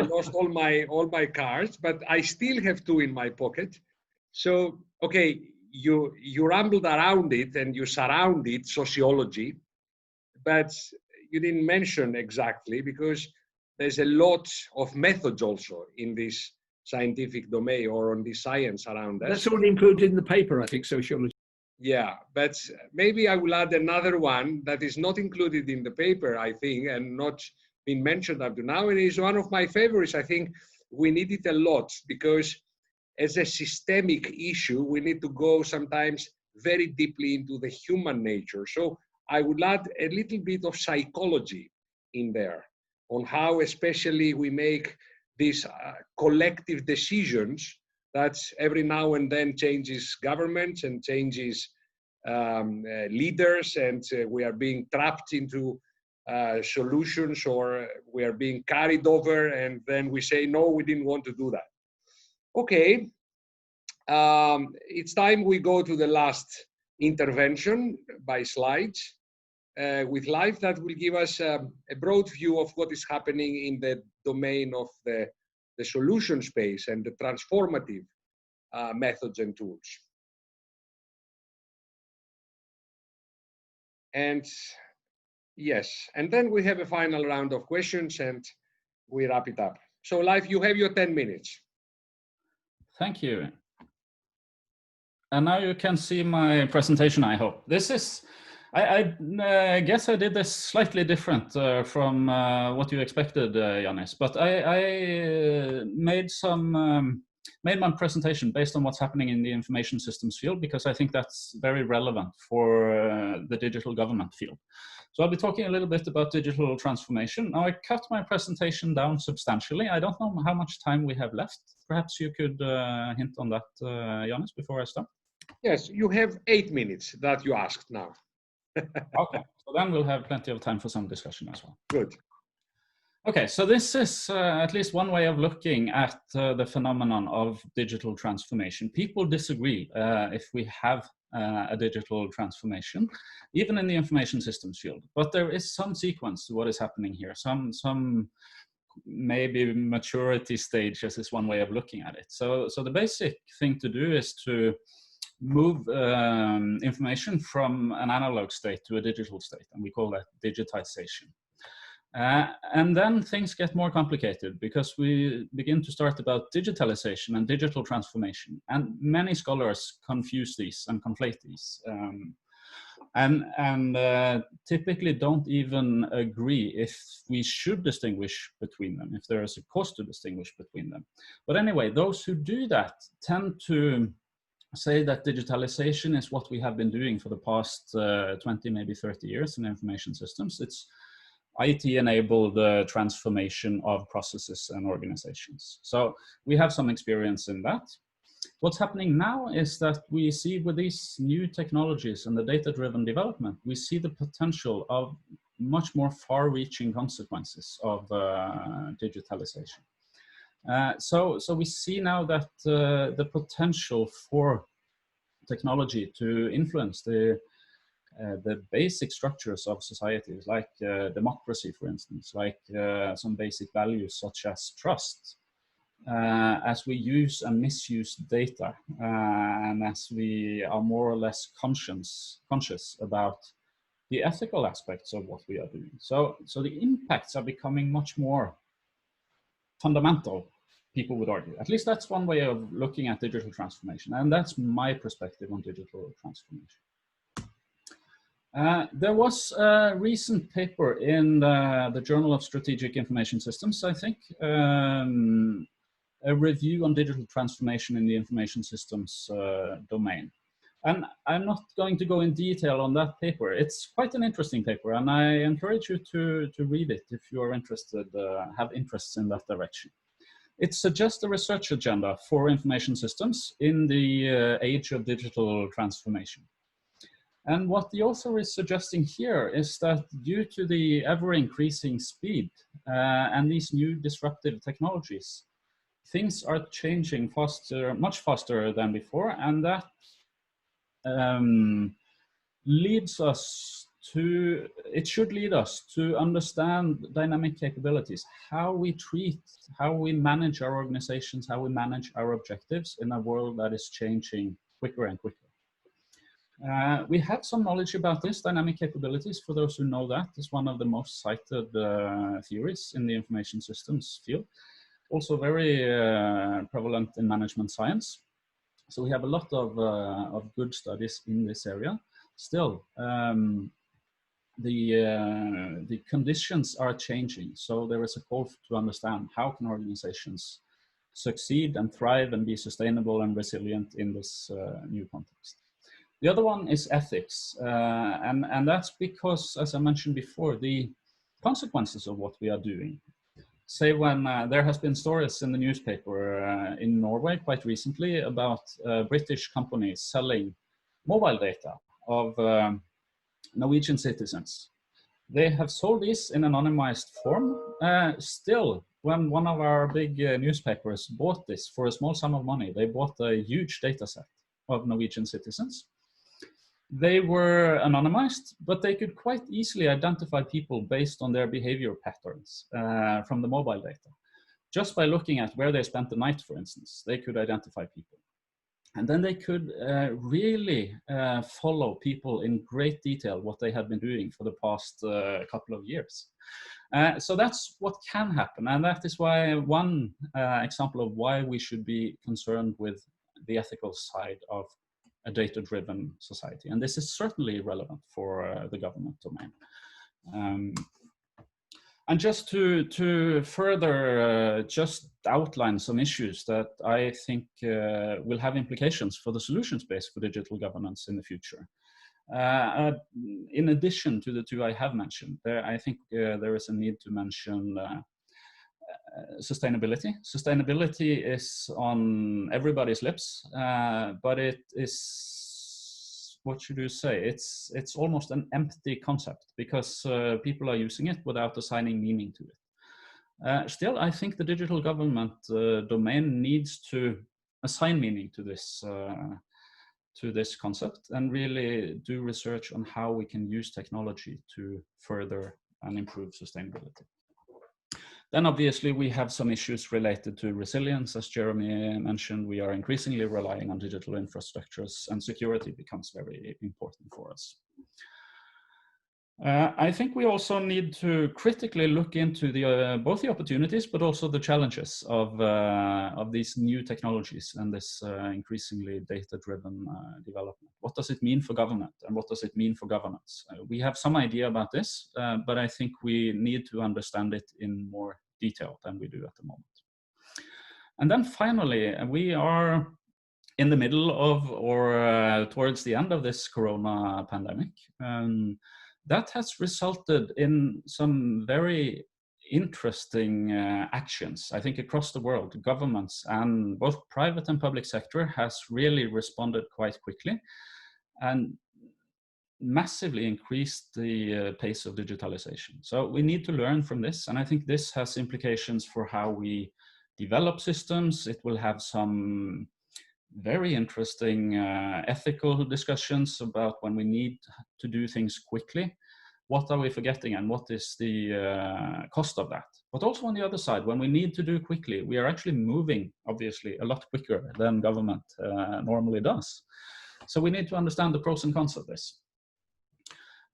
lost all my cards, but I still have two in my pocket. So, okay, you rambled around it and you surrounded sociology, but you didn't mention exactly, because there's a lot of methods also in this scientific domain or on this science around us. That's already included in the paper, I think, sociology. Yeah, but maybe I will add another one that is not included in the paper, I think, and not been mentioned up to now. And is one of my favorites, I think, we need it a lot because as a systemic issue, we need to go sometimes very deeply into the human nature. So I would add a little bit of psychology in there on how especially we make these collective decisions that every now and then changes governments and changes leaders, and we are being trapped into solutions, or we are being carried over, and then we say, no, we didn't want to do that. Okay, it's time we go to the last intervention by slides with Leif that will give us a broad view of what is happening in the domain of the solution space and the transformative methods and tools. And yes, and then we have a final round of questions and we wrap it up. So Leif, you have your 10 minutes. Thank you. And now you can see my presentation, I hope. This is, I guess I did this slightly different from what you expected, Yannis, but I made my presentation based on what's happening in the information systems field, because I think that's very relevant for the digital government field. So I'll be talking a little bit about digital transformation. Now I cut my presentation down substantially. I don't know how much time we have left. Perhaps you could hint on that, Yannis, before I start. Yes, you have 8 minutes that you asked now. Okay, so then we'll have plenty of time for some discussion as well. Good. Okay, so this is at least one way of looking at the phenomenon of digital transformation. People disagree if we have a digital transformation, even in the information systems field. But there is some sequence to what is happening here, some maybe maturity stages is one way of looking at it. So the basic thing to do is to move information from an analog state to a digital state, and we call that digitization. And then things get more complicated because we begin to start about digitalization and digital transformation. And many scholars confuse these and conflate these. And typically don't even agree if we should distinguish between them, if there is a cause to distinguish between them. But anyway, those who do that tend to say that digitalization is what we have been doing for the past 20, maybe 30 years in information systems. It's IT-enabled transformation of processes and organizations. So we have some experience in that. What's happening now is that we see with these new technologies and the data-driven development, we see the potential of much more far-reaching consequences of digitalization. So we see now that the potential for technology to influence the basic structures of societies, like democracy, for instance, like some basic values such as trust, as we use and misuse data, and as we are more or less conscious about the ethical aspects of what we are doing. So the impacts are becoming much more fundamental, people would argue. At least that's one way of looking at digital transformation, and that's my perspective on digital transformation. There was a recent paper in the Journal of Strategic Information Systems, I think, a review on digital transformation in the information systems domain. And I'm not going to go in detail on that paper. It's quite an interesting paper, and I encourage you to read it if you are interested, have interests in that direction. It suggests a research agenda for information systems in the age of digital transformation. And what the author is suggesting here is that due to the ever-increasing speed and these new disruptive technologies, things are changing faster, much faster than before, and that leads us to, it should lead us to understand dynamic capabilities, how we treat, how we manage our organizations, how we manage our objectives in a world that is changing quicker and quicker. We have some knowledge about this. Dynamic capabilities, for those who know that, is one of the most cited theories in the information systems field. Also very prevalent in management science. So we have a lot of good studies in this area. Still, the conditions are changing. So there is a call to understand how can organizations succeed and thrive and be sustainable and resilient in this new context. The other one is ethics, and that's because, as I mentioned before, the consequences of what we are doing. Say when there has been stories in the newspaper in Norway quite recently about British companies selling mobile data of Norwegian citizens. They have sold these in anonymized form. Still, when one of our big newspapers bought this for a small sum of money, they bought a huge data set of Norwegian citizens. They were anonymized, but they could quite easily identify people based on their behavior patterns from the mobile data. Just by looking at where they spent the night, for instance, they could identify people. And then they could really follow people in great detail, what they had been doing for the past couple of years. So that's what can happen. And that is why one example of why we should be concerned with the ethical side of a data-driven society. And this is certainly relevant for the government domain. And just to further just outline some issues that I think will have implications for the solution space for digital governance in the future. In addition to the two I have mentioned, I think there is a need to mention sustainability. Sustainability is on everybody's lips, but it is, what should you say? It's almost an empty concept because people are using it without assigning meaning to it. Still, I think the digital government domain needs to assign meaning to this concept and really do research on how we can use technology to further and improve sustainability. Then obviously we have some issues related to resilience. As Jeremy mentioned, we are increasingly relying on digital infrastructures and security becomes very important for us. I think we also need to critically look into both the opportunities, but also the challenges of these new technologies and this increasingly data-driven development. What does it mean for government and what does it mean for governance? We have some idea about this, but I think we need to understand it in more detail than we do at the moment. And then finally, we are in the middle of or towards the end of this corona pandemic. That has resulted in some very interesting actions, I think, across the world. Governments and both private and public sector has really responded quite quickly and massively increased the pace of digitalization. So we need to learn from this, and I think this has implications for how we develop systems. It will have some very interesting ethical discussions about when we need to do things quickly. What are we forgetting and what is the cost of that? But also on the other side, when we need to do quickly, we are actually moving, obviously, a lot quicker than government normally does. So we need to understand the pros and cons of this.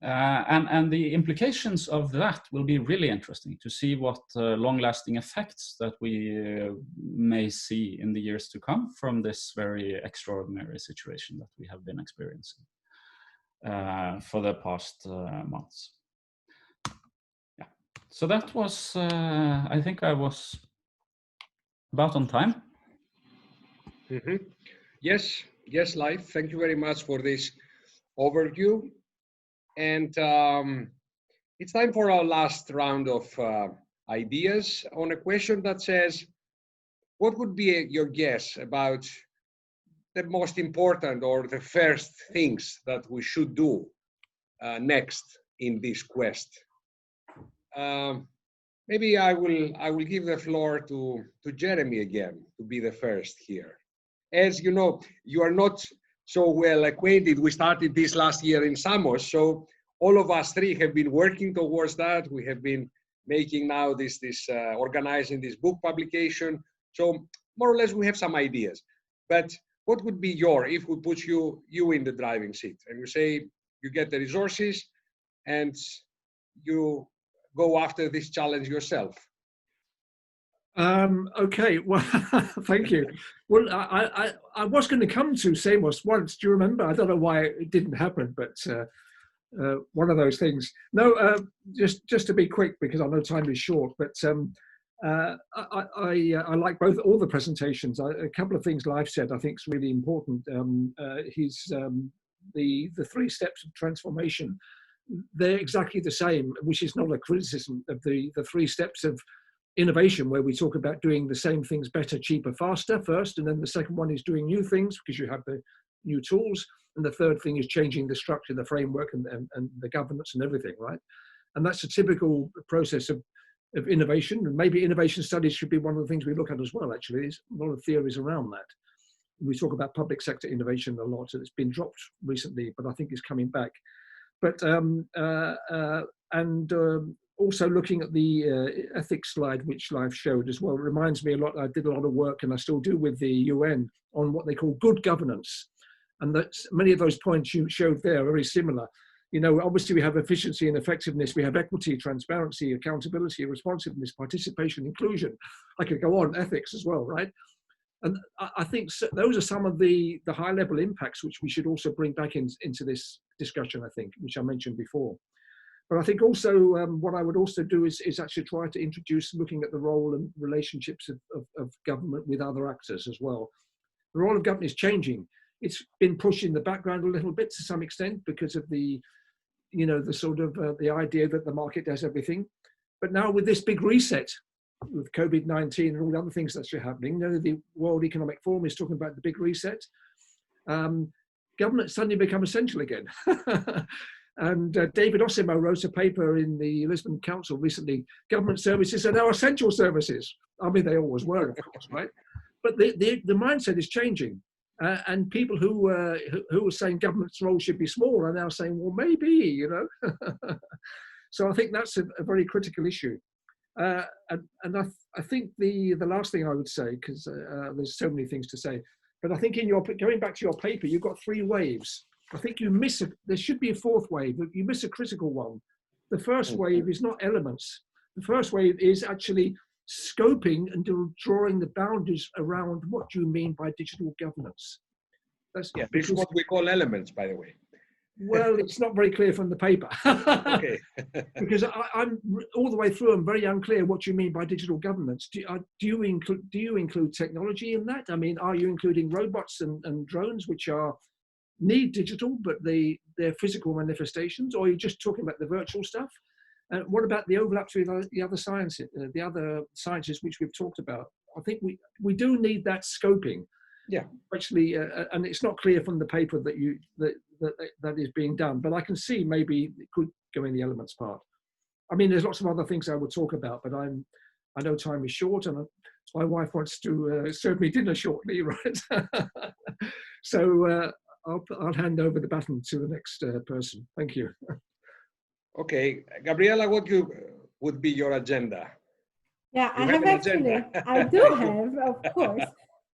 And the implications of that will be really interesting to see what long-lasting effects that we may see in the years to come from this very extraordinary situation that we have been experiencing for the past months. Yeah. So that was, I think I was about on time. Mm-hmm. Yes, Leif, thank you very much for this overview. And it's time for our last round of ideas on a question that says, what would be your guess about the most important or the first things that we should do next in this quest? Maybe I will give the floor to Jeremy again to be the first here. As you know, you are not so well acquainted. We started this last year in Samos, so all of us three have been working towards that. We have been making now organizing this book publication. So more or less we have some ideas. But what would be if we put you in the driving seat and we say you get the resources and you go after this challenge yourself? Okay, well, thank you. Well, I was going to come to Samos once. Do you remember? I don't know why it didn't happen, but one of those things. No, just to be quick because I know time is short. But I like all the presentations. A couple of things Leif said I think is really important. The 3 steps of transformation, they're exactly the same, which is not a criticism of the 3 steps of innovation, where we talk about doing the same things better, cheaper, faster first, and then the second one is doing new things because you have the new tools, and the third thing is changing the structure, the framework, and the governance and everything, right? And that's a typical process of innovation, and maybe innovation studies should be one of the things we look at as well. Actually, there's a lot of theories around that. We talk about public sector innovation a lot, and it's been dropped recently, but I think it's coming back. But also looking at the ethics slide, which Leif showed as well, it reminds me a lot. I did a lot of work, and I still do, with the UN on what they call good governance, and that's many of those points you showed there are very similar. You know, obviously we have efficiency and effectiveness, we have equity, transparency, accountability, responsiveness, participation, inclusion. I could go on, ethics as well, right? And I think those are some of the high-level impacts which we should also bring back into this discussion, I think, which I mentioned before. But I think also what I would also do is actually try to introduce looking at the role and relationships of government with other actors as well. The role of government is changing. It's been pushed in the background a little bit to some extent because of the, you know, the sort of the idea that the market does everything. But now with this big reset, with COVID-19 and all the other things that's happening, you know, the World Economic Forum is talking about the big reset. Government suddenly become essential again. And David Ossimo wrote a paper in the Lisbon Council recently, government services are now essential services. I mean, they always were, of course, right? But the mindset is changing. And people who were saying government's role should be small are now saying, well, maybe, you know. So I think that's a very critical issue. And I think the last thing I would say, because there's so many things to say, but I think in going back to your paper, you've got 3 waves. I think there should be a 4th wave, but you miss a critical one. The first wave is not elements. The first wave is actually scoping and drawing the boundaries around what you mean by digital governance. This is what we call elements, by the way. Well, it's not very clear from the paper. Okay. Because I'm all the way through, I'm very unclear what you mean by digital governance. Do you include technology in that? I mean, are you including robots and drones, which need digital, but they're physical manifestations, or are you just talking about the virtual stuff? What about the overlaps with the other sciences which we've talked about? I think we do need that scoping. Yeah, actually, and it's not clear from the paper that is being done, but I can see maybe it could go in the elements part. I mean, there's lots of other things I would talk about, but I know time is short, and my wife wants to serve me dinner shortly, right? So I'll hand over the baton to the next person. Thank you. Okay, Gabriela, what would be your agenda? Yeah, I do have, of course.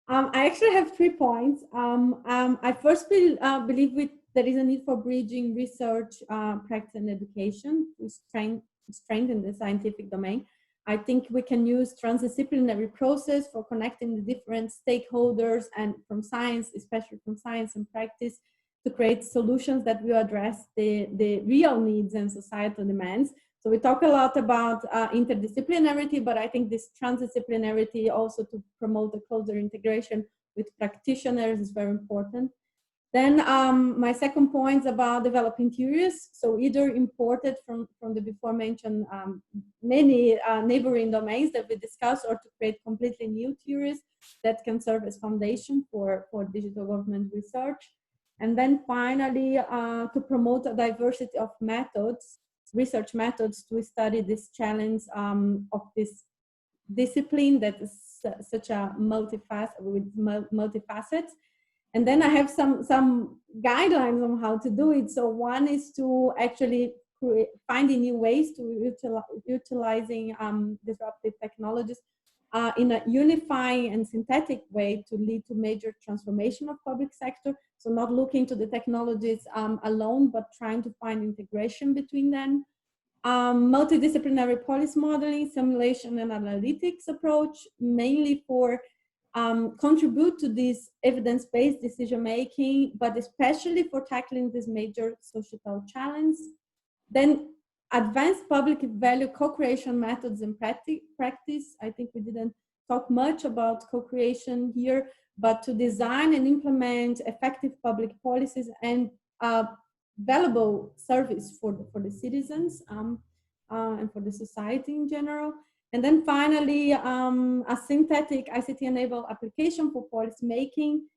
I actually have 3 points. I first believe there is a need for bridging research, practice, and education to strengthen the scientific domain. I think we can use transdisciplinary process for connecting the different stakeholders and from science, especially from science and practice, to create solutions that will address the real needs and societal demands. So we talk a lot about interdisciplinarity, but I think this transdisciplinarity also to promote a closer integration with practitioners is very important. Then my second point is about developing theories. So either imported from the before mentioned many neighboring domains that we discussed, or to create completely new theories that can serve as foundation for digital government research. And then finally, to promote a diversity of methods, research methods to study this challenge of this discipline that is such a multifacets. And then I have some guidelines on how to do it. So one is to actually finding new ways to utilizing disruptive technologies in a unifying and synthetic way to lead to major transformation of public sector. So not looking to the technologies alone, but trying to find integration between them. Multidisciplinary policy modeling, simulation, and analytics approach, mainly for contribute to this evidence-based decision-making, but especially for tackling this major societal challenge. Then advanced public value co-creation methods in practice. I think we didn't talk much about co-creation here, but to design and implement effective public policies and valuable service for the citizens and for the society in general. And then finally, a synthetic ICT-enabled application for policy making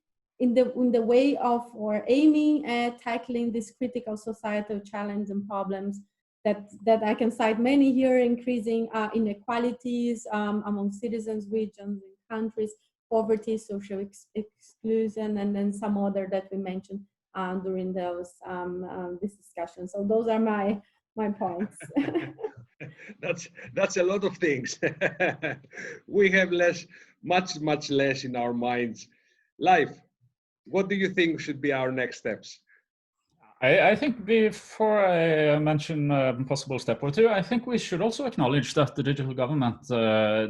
in the way of or aiming at tackling these critical societal challenges and problems that I can cite many here: increasing inequalities among citizens, regions, and countries, poverty, social exclusion, and then some other that we mentioned during those this discussion. So those are my points. That's a lot of things. We have much less in our minds. Leif, what do you think should be our next steps? I think before I mention a possible step or two, I think we should also acknowledge that the digital government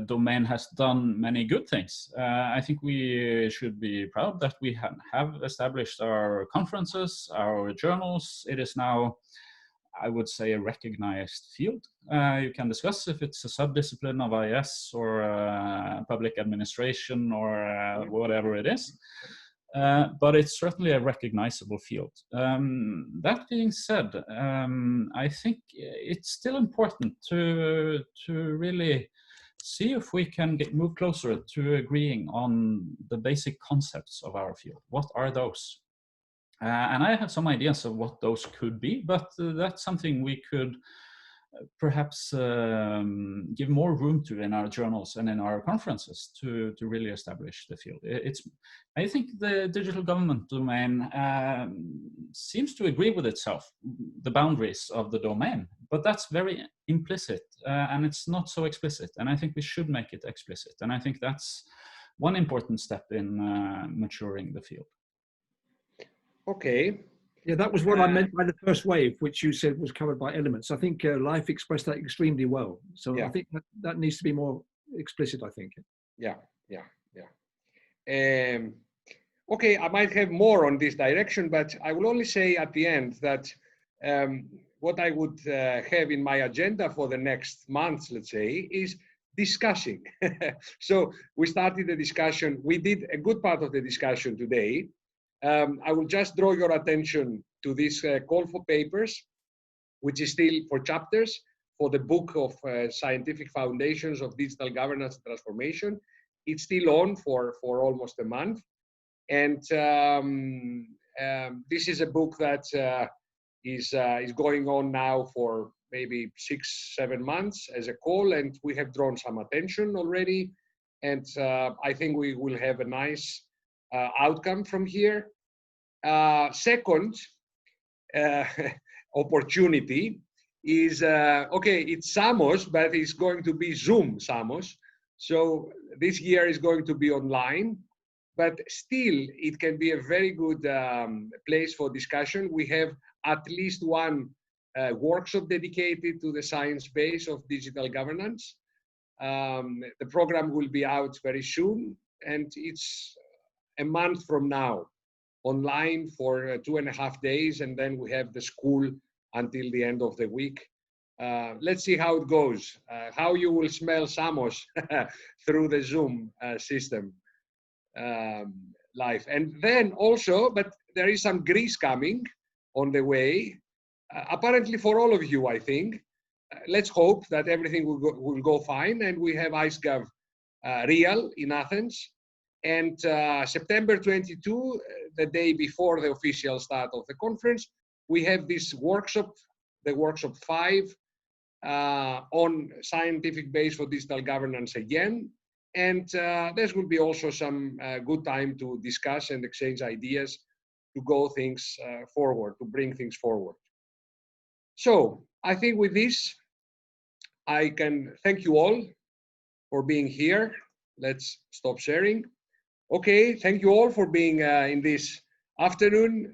domain has done many good things. I think we should be proud that we have established our conferences, our journals. It is now, I would say, a recognized field. You can discuss if it's a subdiscipline of IS or public administration or whatever it is. But it's certainly a recognizable field. That being said, I think it's still important to really see if we can move closer to agreeing on the basic concepts of our field. What are those? And I have some ideas of what those could be, but that's something we could perhaps give more room to in our journals and in our conferences to really establish the field. I think the digital government domain seems to agree with itself, the boundaries of the domain, but that's very implicit and it's not so explicit. And I think we should make it explicit. And I think that's one important step in maturing the field. Okay. Yeah, that was what I meant by the first wave, which you said was covered by elements. I think Leif expressed that extremely well. So yeah. I think that needs to be more explicit, I think. Yeah. Okay, I might have more on this direction, but I will only say at the end that what I would have in my agenda for the next months, let's say, is discussing. So we started the discussion. We did a good part of the discussion today. I will just draw your attention to this call for papers, which is still for chapters, for the book of Scientific Foundations of Digital Governance and Transformation. It's still on for almost a month. And this is a book that is going on now for maybe 6-7 months as a call, and we have drawn some attention already. And I think we will have a nice outcome from here. Second opportunity is, okay, it's Samos, but it's going to be Zoom Samos. So this year is going to be online, but still it can be a very good place for discussion. We have at least one workshop dedicated to the science base of digital governance. The program will be out very soon, and it's a month from now, online for 2.5 days, and then we have the school until the end of the week. Let's see how it goes, how you will smell Samos through the Zoom system, Leif. And then also, but there is some Greece coming on the way, apparently for all of you, I think. Let's hope that everything will go fine, and we have IceGov Real in Athens. And September 22, the day before the official start of the conference, we have this workshop, the workshop 5, on scientific base for digital governance again. And this will be also some good time to discuss and exchange ideas to go things forward, to bring things forward. So I think with this, I can thank you all for being here. Let's stop sharing. Okay, thank you all for being in this afternoon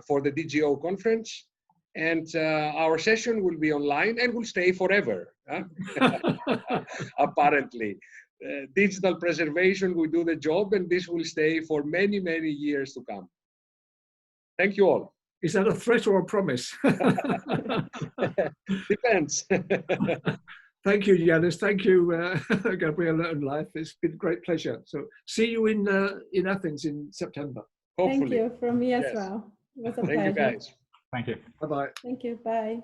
for the DgO conference. And our session will be online and will stay forever, huh? Apparently. Digital preservation will do the job, and this will stay for many, many years to come. Thank you all. Is that a threat or a promise? Depends. Thank you, Yannis. Thank you, Gabriela and Leif. It's been a great pleasure. So see you in Athens in September. Hopefully. Thank you from me as Yes. well. It was a Thank you, pleasure. guys. Thank you. Bye-bye. Thank you. Bye.